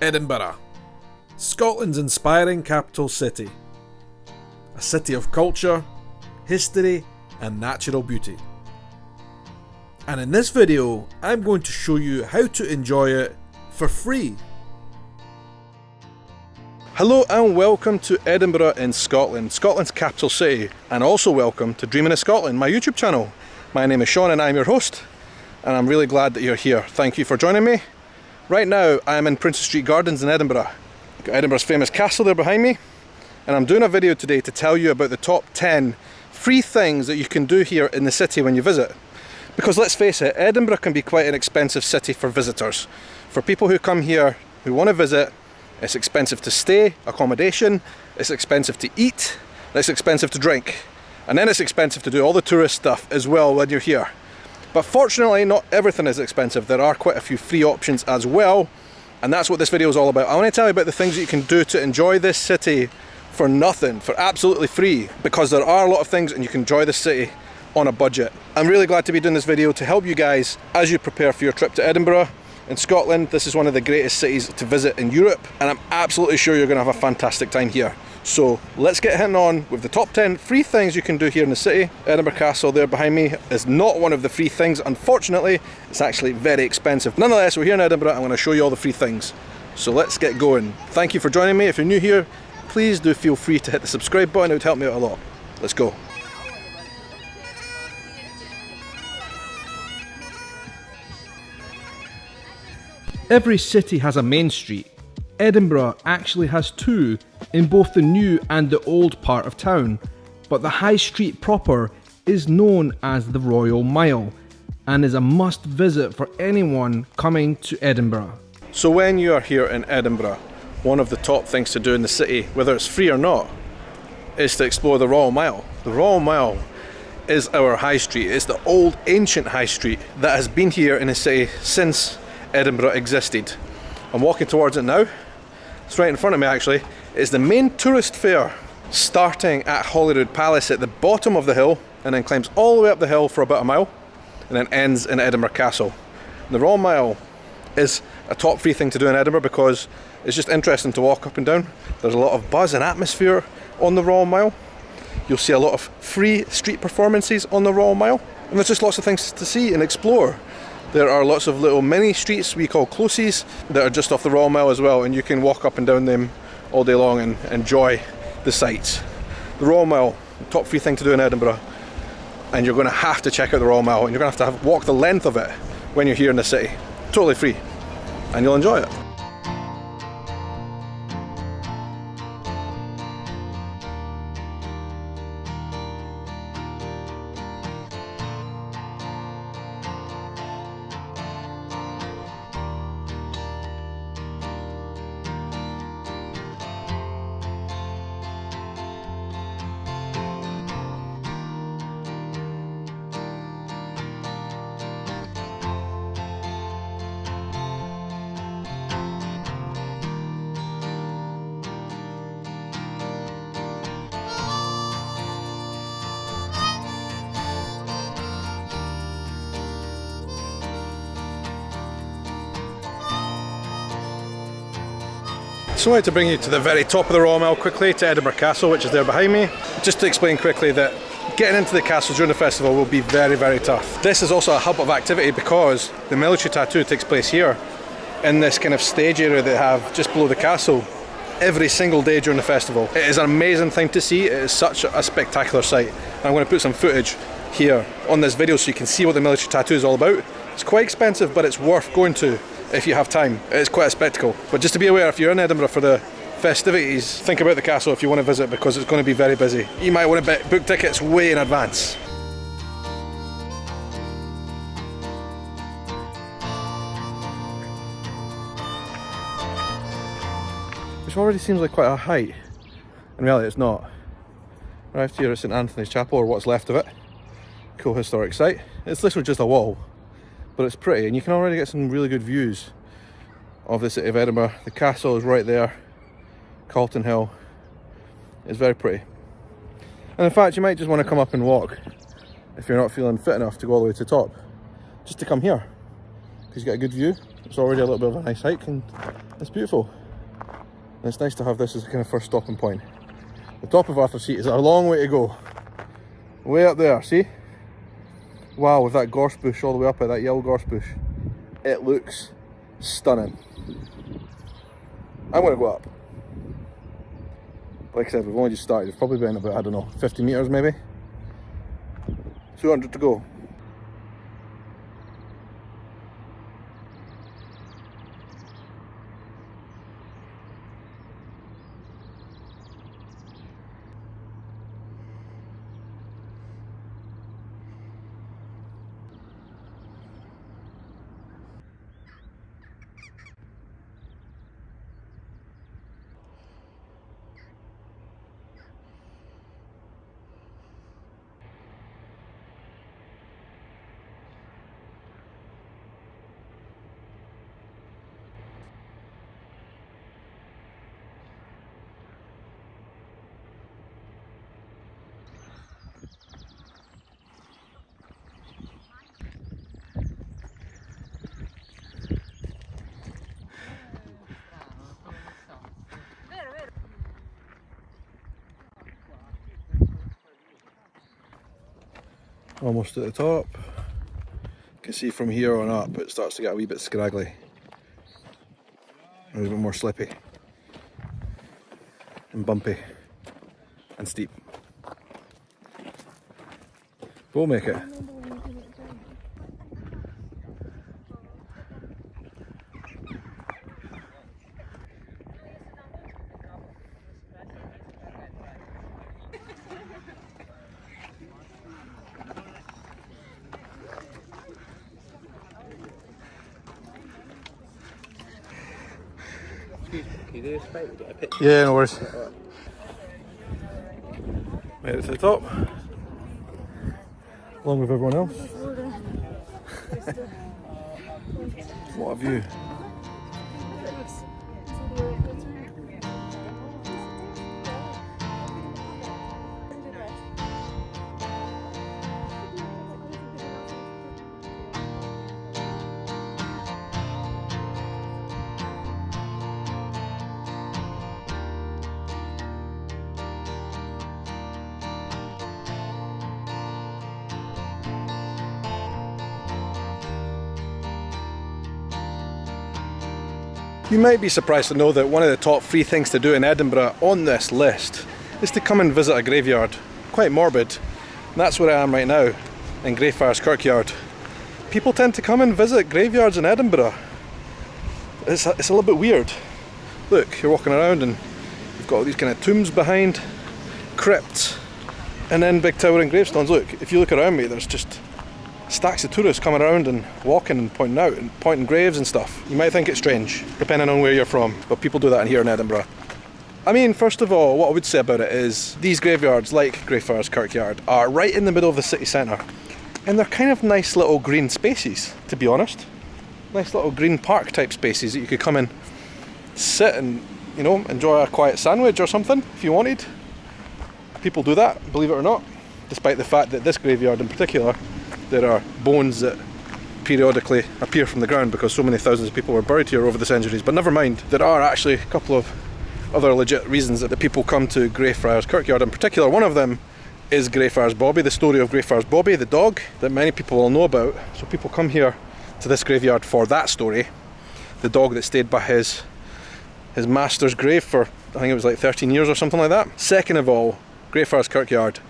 Edinburgh, Scotland's inspiring capital city. A city of culture, history and natural beauty. And in this video, I'm going to show you how to enjoy it for free. Hello and welcome to Edinburgh in Scotland, Scotland's capital city, and also welcome to Dreaming of Scotland, my YouTube channel. My name is Sean and I'm your host, and I'm really glad that you're here. Thank you for joining me. Right now I am in Princess Street Gardens in Edinburgh. Got Edinburgh's famous castle there behind me, and I'm doing a video today to tell you about the top 10 free things that you can do here in the city when you visit. Because let's face it, Edinburgh can be quite an expensive city for visitors. For people who come here who want to visit, it's expensive to stay, accommodation, it's expensive to eat, and it's expensive to drink. And then it's expensive to do all the tourist stuff as well when you're here. But fortunately, not everything is expensive. There are quite a few free options as well, and that's what this video is all about. I want to tell you about the things that you can do to enjoy this city for nothing, for absolutely free, because there are a lot of things and you can enjoy this city on a budget. I'm really glad to be doing this video to help you guys as you prepare for your trip to Edinburgh. In Scotland, this is one of the greatest cities to visit in Europe, and I'm absolutely sure you're going to have a fantastic time here. So let's get hitting on with the top 10 free things you can do here in the city. Edinburgh Castle there behind me is not one of the free things, unfortunately. It's actually very expensive. Nonetheless, we're here in Edinburgh. I'm going to show you all the free things. So let's get going. Thank you for joining me. If you're new here, please do feel free to hit the subscribe button. It would help me out a lot. Let's go. Every city has a main street. Edinburgh actually has two in both the new and the old part of town, but the high street proper is known as the Royal Mile and is a must visit for anyone coming to Edinburgh. So when you are here in Edinburgh, one of the top things to do in the city, whether it's free or not, is to explore the Royal Mile. The Royal Mile is our high street. It's the old ancient high street that has been here in the city since Edinburgh existed. I'm walking towards it now. It's right in front of me actually. It's the main tourist fair, starting at Holyrood Palace at the bottom of the hill and then climbs all the way up the hill for about a mile and then ends in Edinburgh Castle. And the Royal Mile is a top free thing to do in Edinburgh because it's just interesting to walk up and down. There's a lot of buzz and atmosphere on the Royal Mile. You'll see a lot of free street performances on the Royal Mile, and there's just lots of things to see and explore. There are lots of little mini streets we call closes that are just off the Royal Mile as well, and you can walk up and down them all day long and enjoy the sights. The Royal Mile, top free thing to do in Edinburgh, and you're going to have to check out the Royal Mile, and you're going to have walk the length of it when you're here in the city. Totally free, and you'll enjoy it. So I wanted to bring you to the very top of the Royal Mile quickly, to Edinburgh Castle, which is there behind me. Just to explain quickly that getting into the castle during the festival will be very, very tough. This is also a hub of activity because the military tattoo takes place here in this kind of stage area they have just below the castle every single day during the festival. It is an amazing thing to see. It is such a spectacular sight. And I'm going to put some footage here on this video so you can see what the military tattoo is all about. It's quite expensive, but it's worth going to if you have time. It's quite a spectacle. But just to be aware, if you're in Edinburgh for the festivities, think about the castle if you want to visit, because it's going to be very busy. You might want to book tickets way in advance. Which already seems like quite a height. In reality it's not. Arrived here at St Anthony's Chapel, or what's left of it. Cool historic site. It's literally just a wall, but it's pretty, and you can already get some really good views of the city of Edinburgh. The castle is right there. Calton Hill is very pretty. And in fact, you might just want to come up and walk if you're not feeling fit enough to go all the way to the top, just to come here, because you get a good view. It's already a little bit of a nice hike, and It's beautiful. And it's nice to have this as a kind of first stopping point. The top of Arthur's Seat is a long way to go. Way up there, see? Wow, with that gorse bush all the way up at that yellow gorse bush. It looks stunning. I'm going to go up. Like I said, we've only just started. We've probably been about, I don't know, 50 metres maybe. 200 to go. Almost at the top. You can see from here on up it starts to get a wee bit scraggly. A wee bit more slippy. And bumpy. And steep. We'll make it. Can you do a spike and get a picture? Yeah, no worries. Made it to the top. Along with everyone else. What a view. You might be surprised to know that one of the top 3 things to do in Edinburgh on this list is to come and visit a graveyard. Quite morbid. And that's where I am right now, in Grayfriars Kirkyard. People tend to come and visit graveyards in Edinburgh. It's a little bit weird. Look, you're walking around and you've got all these kind of tombs behind, crypts, and then big towering gravestones. Look, if you look around me, there's just stacks of tourists coming around and walking and pointing out and pointing graves and stuff. You might think it's strange, depending on where you're from, but people do that here in Edinburgh. I mean, first of all, what I would say about it is these graveyards, like Greyfriars Kirkyard, are right in the middle of the city centre, and they're kind of nice little green spaces, to be honest. Nice little green park type spaces that you could come and sit and, you know, enjoy a quiet sandwich or something if you wanted. People do that, believe it or not, despite the fact that this graveyard in particular, there are bones that periodically appear from the ground because so many thousands of people were buried here over the centuries. But never mind, there are actually a couple of other legit reasons that the people come to Greyfriars Kirkyard in particular. One of them is Greyfriars Bobby, the story of Greyfriars Bobby, the dog that many people will know about. So people come here to this graveyard for that story. The dog that stayed by his master's grave for, I think it was like 13 years or something like that. Second of all, Greyfriars Kirkyard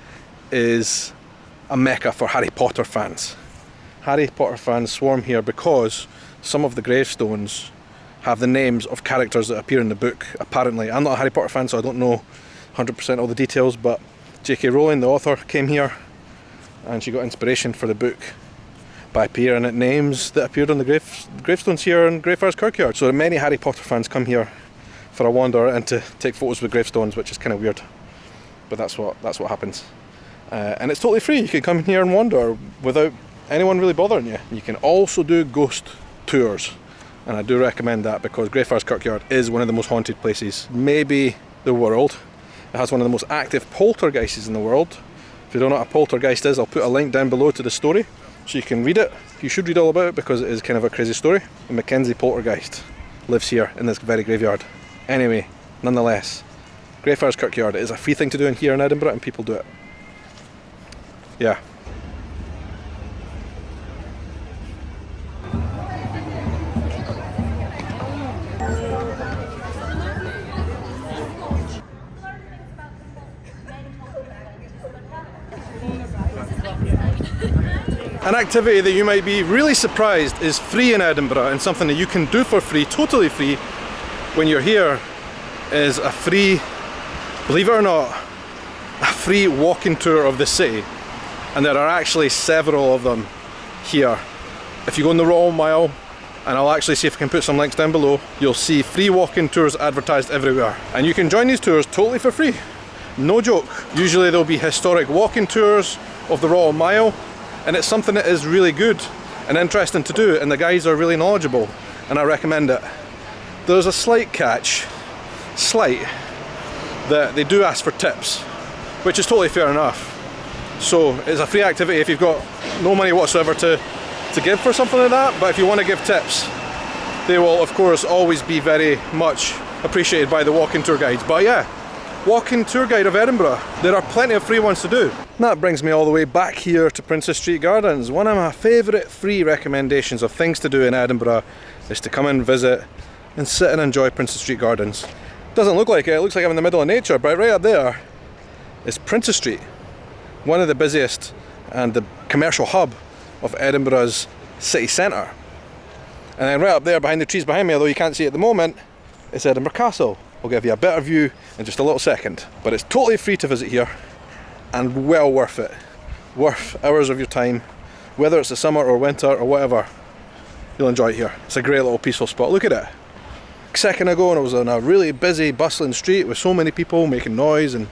is a mecca for Harry Potter fans. Harry Potter fans swarm here because some of the gravestones have the names of characters that appear in the book, apparently. I'm not a Harry Potter fan, so I don't know 100% all the details, but J.K. Rowling, the author, came here and she got inspiration for the book by appearing at names that appeared on the gravestones here in Greyfriars Kirkyard. So many Harry Potter fans come here for a wander and to take photos with gravestones, which is kind of weird, but that's what happens. And it's totally free. You can come here and wander without anyone really bothering you. You can also do ghost tours, and I do recommend that because Greyfriars Kirkyard is one of the most haunted places, maybe the world. It has one of the most active poltergeists in the world. If you don't know what a poltergeist is, I'll put a link down below to the story so you can read it. You should read all about it because it is kind of a crazy story. The Mackenzie Poltergeist. lives here in this very graveyard. Anyway, nonetheless, Greyfriars Kirkyard is a free thing to do in here in Edinburgh, and people do it. Yeah. An activity that you might be really surprised is free in Edinburgh, and something that you can do for free, totally free, when you're here, is a free, believe it or not, a free walking tour of the city. And there are actually several of them here. If you go on the Royal Mile, and I'll actually see if I can put some links down below, you'll see free walking tours advertised everywhere. And you can join these tours totally for free. No joke. Usually there'll be historic walking tours of the Royal Mile, and it's something that is really good and interesting to do, and the guys are really knowledgeable, and I recommend it. There's a slight catch, that they do ask for tips, which is totally fair enough. So it's a free activity if you've got no money whatsoever to give for something like that, but if you want to give tips, they will of course always be very much appreciated by the walking tour guides. But yeah, walking tour guide of Edinburgh, there are plenty of free ones to do. And that brings me all the way back here to Princess Street Gardens. One of my favourite free recommendations of things to do in Edinburgh is to come and visit and sit and enjoy Princess Street Gardens. Doesn't look like it, it looks like I'm in the middle of nature, but right up there is Princess Street, one of the busiest and the commercial hub of Edinburgh's city centre. And then right up there behind the trees behind me, although you can't see it at the moment, is Edinburgh Castle. I'll give you a better view in just a little second. But it's totally free to visit here, and well worth it. Worth hours of your time, whether it's the summer or winter or whatever. You'll enjoy it here. It's a great little peaceful spot. Look at it. A second ago, and I was on a really busy, bustling street with so many people making noise, and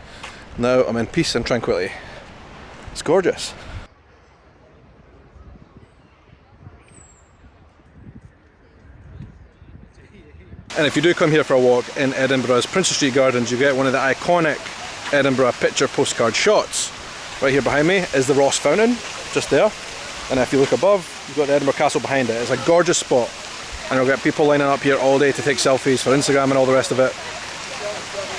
now I'm in peace and tranquility. It's gorgeous. And if you do come here for a walk in Edinburgh's Princess Street Gardens, you get one of the iconic Edinburgh picture postcard shots. Right here behind me is the Ross Fountain, just there. And if you look above, you've got the Edinburgh Castle behind it. It's a gorgeous spot. And you'll get people lining up here all day to take selfies for Instagram and all the rest of it.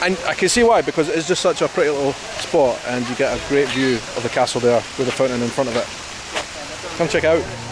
And I can see why, because it's just such a pretty little spot, and you get a great view of the castle there with the fountain in front of it. Come check it out.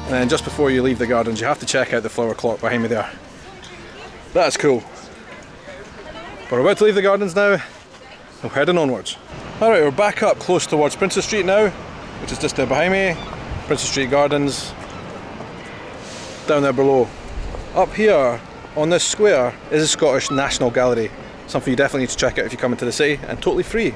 And then just before you leave the gardens, you have to check out the flower clock behind me there. That's cool. But we're about to leave the gardens now. We're heading onwards. Alright, we're back up close towards Princess Street now, which is just there behind me. Princess Street Gardens. Down there below. Up here on this square is the Scottish National Gallery. Something you definitely need to check out if you come into the city, and totally free.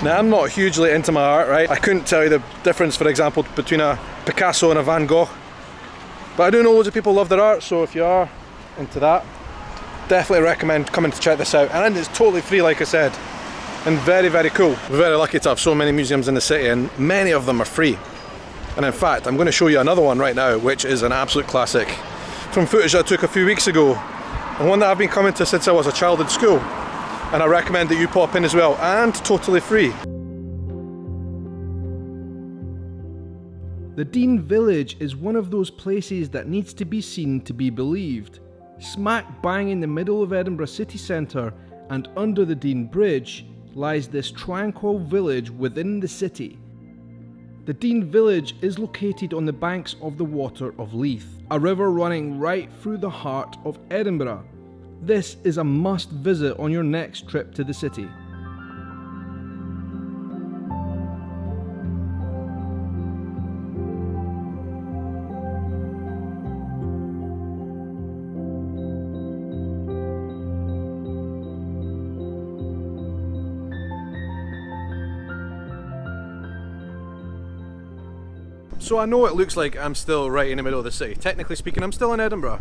Now, I'm not hugely into my art, right? I couldn't tell you the difference, for example, between a Picasso and a Van Gogh. But I do know loads of people love their art, so if you are into that, definitely recommend coming to check this out. And it's totally free, like I said, and very, very cool. We're very lucky to have so many museums in the city, and many of them are free. And in fact, I'm going to show you another one right now, which is an absolute classic from footage I took a few weeks ago, and one that I've been coming to since I was a child in school. And I recommend that you pop in as well, and totally free. The Dean Village is one of those places that needs to be seen to be believed. Smack bang in the middle of Edinburgh city centre and under the Dean Bridge, lies this tranquil village within the city. The Dean village is located on the banks of the Water of Leith, a river running right through the heart of Edinburgh. This is a must visit on your next trip to the city. So I know it looks like I'm still right in the middle of the city. Technically speaking, I'm still in Edinburgh.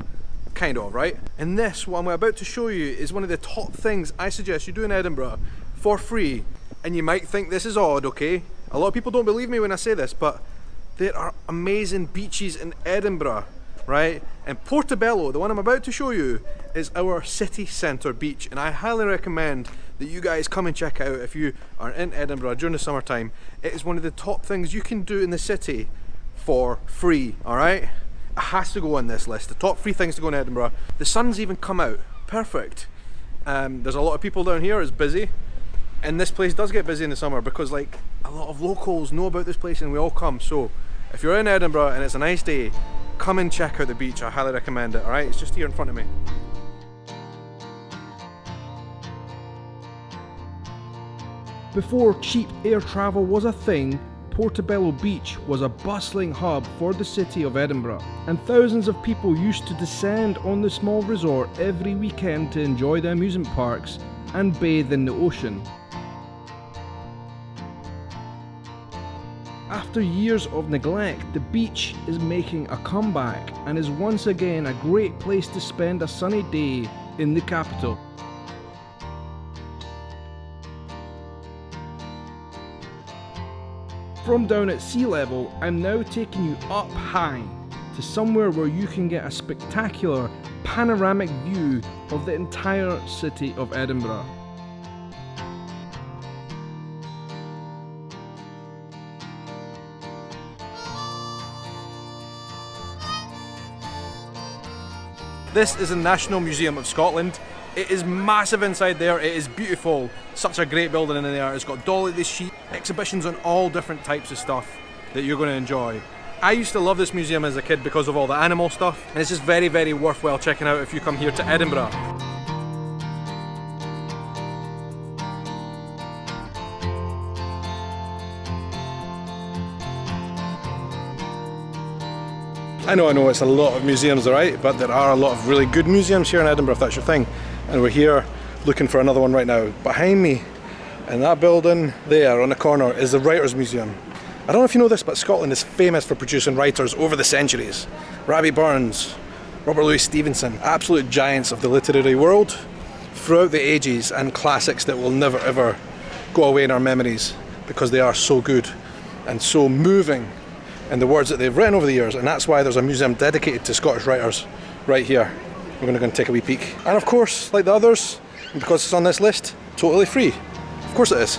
Kind of, right? And this, what I'm about to show you, is one of the top things I suggest you do in Edinburgh for free. And you might think this is odd, okay? A lot of people don't believe me when I say this, but there are amazing beaches in Edinburgh, right? And Portobello, the one I'm about to show you, is our city centre beach. And I highly recommend that you guys come and check it out if you are in Edinburgh during the summertime. It is one of the top things you can do in the city for free, alright? It has to go on this list, the top 3 things to go in Edinburgh. The sun's even come out, perfect. There's a lot of people down here, it's busy. And this place does get busy in the summer because like a lot of locals know about this place and we all come. So if you're in Edinburgh and it's a nice day, come and check out the beach, I highly recommend it, alright? It's just here in front of me. Before cheap air travel was a thing, Portobello Beach was a bustling hub for the city of Edinburgh, and thousands of people used to descend on the small resort every weekend to enjoy the amusement parks and bathe in the ocean. After years of neglect, the beach is making a comeback and is once again a great place to spend a sunny day in the capital. From down at sea level, I'm now taking you up high to somewhere where you can get a spectacular panoramic view of the entire city of Edinburgh. This is the National Museum of Scotland. It is massive inside there, it is beautiful. Such a great building in there. It's got dolly the sheep, exhibitions on all different types of stuff that you're going to enjoy. I used to love this museum as a kid because of all the animal stuff, and it's just very, very worthwhile checking out if you come here to Edinburgh. I know it's a lot of museums, alright, but there are a lot of really good museums here in Edinburgh if that's your thing. And we're here looking for another one right now. Behind me, in that building there on the corner, is the Writers' Museum. I don't know if you know this, but Scotland is famous for producing writers over the centuries. Rabbie Burns, Robert Louis Stevenson, absolute giants of the literary world throughout the ages, and classics that will never ever go away in our memories because they are so good and so moving in the words that they've written over the years, and that's why there's a museum dedicated to Scottish writers right here. We're going to go and take a wee peek. And of course, like the others, because it's on this list, totally free. Of course it is.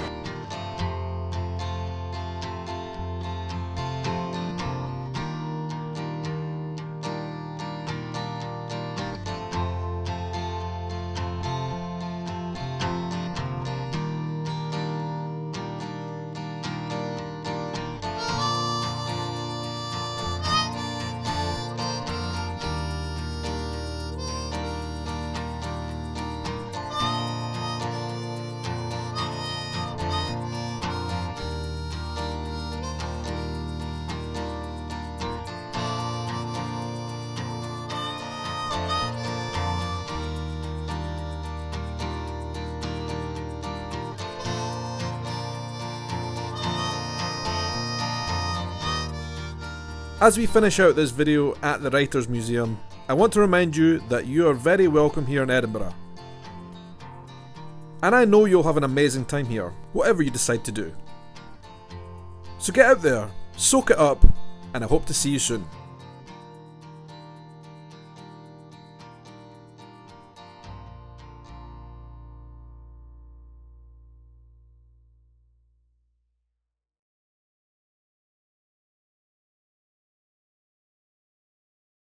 As we finish out this video at the Writers' Museum, I want to remind you that you are very welcome here in Edinburgh. And I know you'll have an amazing time here, whatever you decide to do. So get out there, soak it up, and I hope to see you soon.